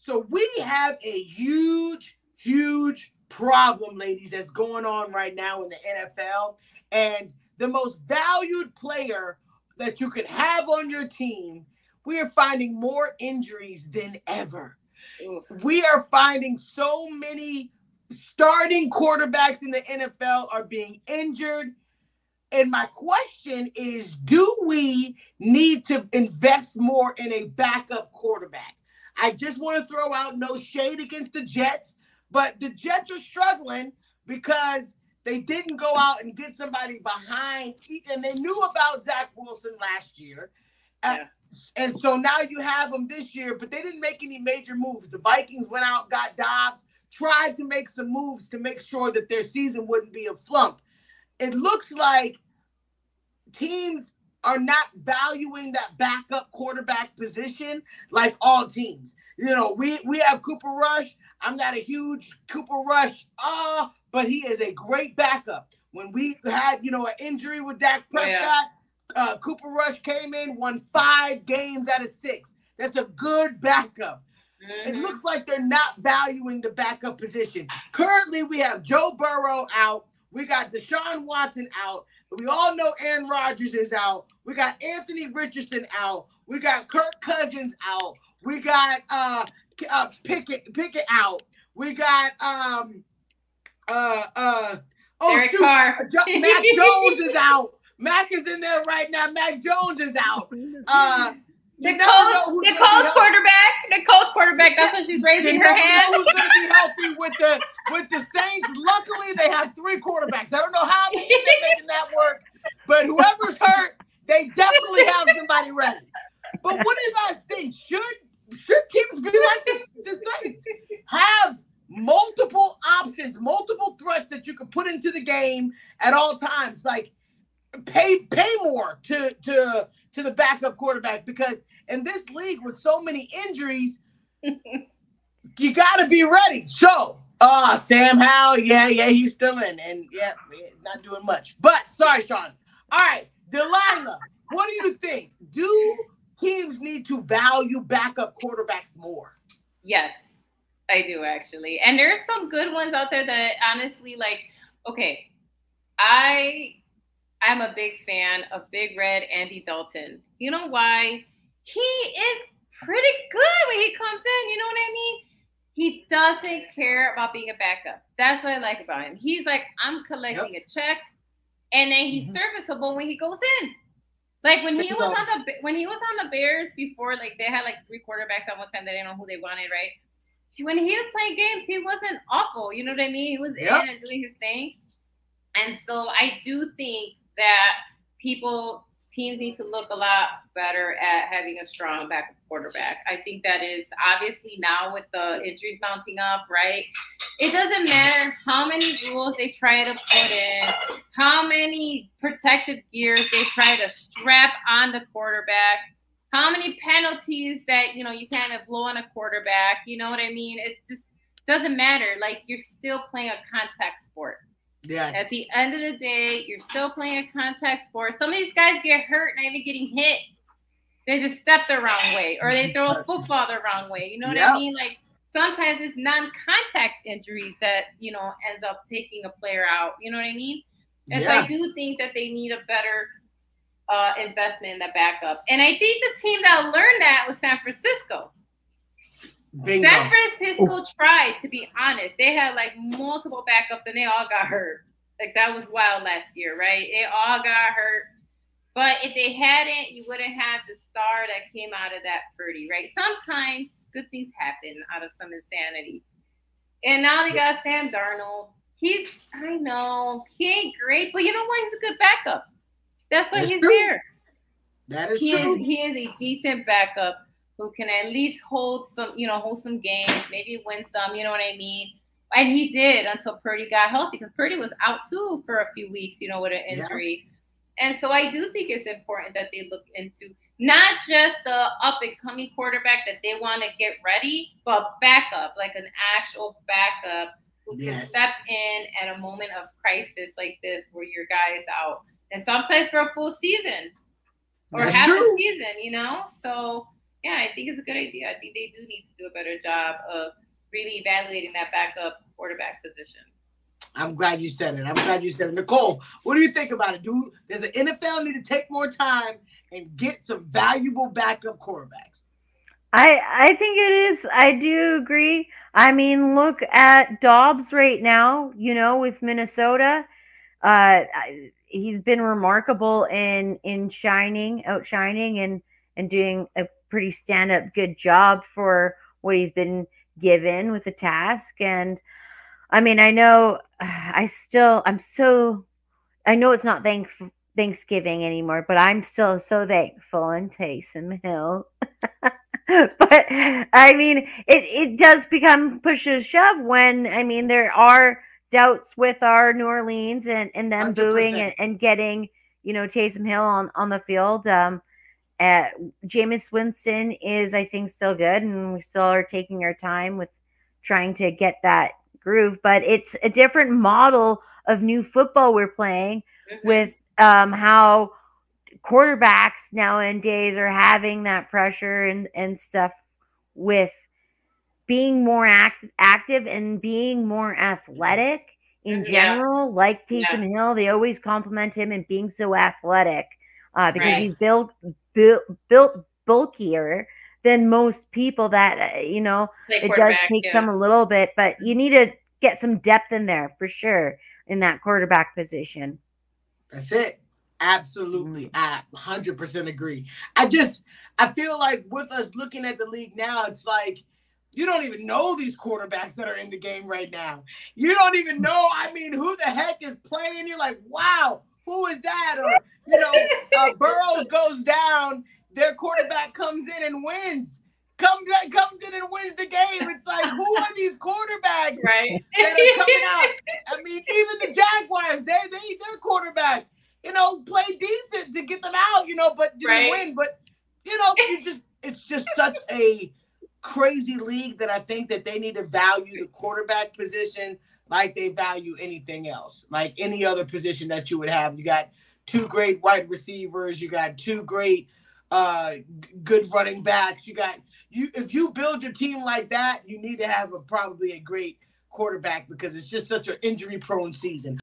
So we have a huge, huge problem, ladies, that's going on right now in the NFL. And the most valued player that you can have on your team, we are finding more injuries than ever. Ooh. We are finding so many starting quarterbacks in the NFL are being injured. And my question is, do we need to invest more in a backup quarterback? I just want to throw out no shade against the Jets, but the Jets are struggling because they didn't go out and get somebody behind, and they knew about Zach Wilson last year. Uh, Yeah. and so now you have them this year, but they didn't make any major moves. The Vikings went out, got Dobbs, tried to make some moves to make sure that their season wouldn't be a flump. It looks like teams are not valuing that backup quarterback position like all teams. We have Cooper Rush. I'm not a huge Cooper Rush, but he is a great backup. When we had, an injury with Dak Oh Prescott, yeah. Cooper Rush came in, won 5 games out of 6. That's a good backup. It Mm-hmm. looks like they're not valuing the backup position. Currently, we have Joe Burrow out. We got Deshaun Watson out. We all know Aaron Rodgers is out. We got Anthony Richardson out. We got Kirk Cousins out. We got Pickett out. We got oh Derek shoot, Carr. Mac Jones is out. Mac is in there right now. Mac Jones is out. You never know who's going to be Nicole's healthy. quarterback. Nicole's quarterback. That's what she's raising You her never hand. know who's going to be healthy with the Saints. Luckily, they have 3 quarterbacks. I don't know how they end up making that work, but whoever's hurt, they definitely have somebody ready. But what do you guys think? Should teams be like the Saints? Have multiple options, multiple threats that you can put into the game at all times. Like pay more to the backup quarterback, because in this league with so many injuries, you got to be ready. So, Sam Howell, yeah, he's still in, and yeah, not doing much. But sorry, Sean. All right, Delilah, what do you think? Do teams need to value backup quarterbacks more? Yes, I do actually. And there's some good ones out there that honestly, like, okay, I'm a big fan of Big Red Andy Dalton. You know why? He is pretty good when he comes in. You know what I mean? He doesn't care about being a backup. That's what I like about him. He's like, I'm collecting a check, and then he's serviceable when he goes in. Like when he was on the Bears before, like they had like 3 quarterbacks at one time. They didn't know who they wanted, right? When he was playing games, he wasn't awful. You know what I mean? He was in and doing his thing. And so I do think that teams need to look a lot better at having a strong backup quarterback. I think that is obviously now with the injuries mounting up, right? It doesn't matter how many rules they try to put in, how many protective gears they try to strap on the quarterback, how many penalties that, you kind of blow on a quarterback. You know what I mean? It just doesn't matter. Like, you're still playing a contact sport. Yes. At the end of the day, you're still playing a contact sport. Some of these guys get hurt, not even getting hit. They just step the wrong way, or they throw a football the wrong way. You know what I mean? Like, sometimes it's non-contact injuries that, ends up taking a player out. You know what I mean? And so I do think that they need a better investment in the backup. And I think the team that learned that was San Francisco. Bingo. San Francisco tried, to be honest. They had like multiple backups and they all got hurt. Like, that was wild last year, right? They all got hurt. But if they hadn't, you wouldn't have the star that came out of that Purdy, right? Sometimes good things happen out of some insanity. And now they got Sam Darnold. I know, he ain't great, but you know what? He's a good backup. That's why he's there. That is true. He is a decent backup who can at least hold some games, maybe win some, you know what I mean? And he did until Purdy got healthy, because Purdy was out too for a few weeks, with an injury. Yeah. And so I do think it's important that they look into not just the up-and-coming quarterback that they want to get ready, but backup, like an actual backup who can step in at a moment of crisis like this where your guy is out. And sometimes for a full season or half a season, So Yeah, I think it's a good idea. I think they do need to do a better job of really evaluating that backup quarterback position. I'm glad you said it. I'm glad you said it. Nicole, what do you think about it? Does the NFL need to take more time and get some valuable backup quarterbacks? I think it is. I do agree. I mean, look at Dobbs right now, with Minnesota. He's been remarkable in outshining and doing a pretty stand up good job for what he's been given with the task. And I mean, I know I know it's not Thanksgiving anymore, but I'm still so thankful in Taysom Hill. But I mean, it does become push to shove when, I mean, there are doubts with our New Orleans and them booing 100%. and getting, Taysom Hill on the field. Jameis Winston is, I think, still good, and we still are taking our time with trying to get that groove. But it's a different model of new football we're playing with how quarterbacks nowadays are having that pressure and stuff with being more active and being more athletic in Yeah. general. Like Yeah. Taysom Hill, they always compliment him and being so athletic because Right. he's built bulkier than most people that Play it does quarterback. take Yeah. some a little bit, but you need to get some depth in there for sure in that quarterback position. That's it. Absolutely. I 100% agree. I feel like with us looking at the league now, it's like you don't even know these quarterbacks that are in the game right now. You don't even know, I mean, who the heck is playing. You're like, wow, who is that? Or, Burrows goes down, their quarterback comes in and wins. Comes in and wins the game. It's like, who are these quarterbacks Right. that are coming out? I mean, even the Jaguars, their quarterback, played decent to get them out, but didn't Right. win. But it's just such a crazy league that I think that they need to value the quarterback position like they value anything else, like any other position that you would have. You got two great wide receivers, you got two great good running backs. If you build your team like that, you need to have probably a great quarterback because it's just such an injury prone season.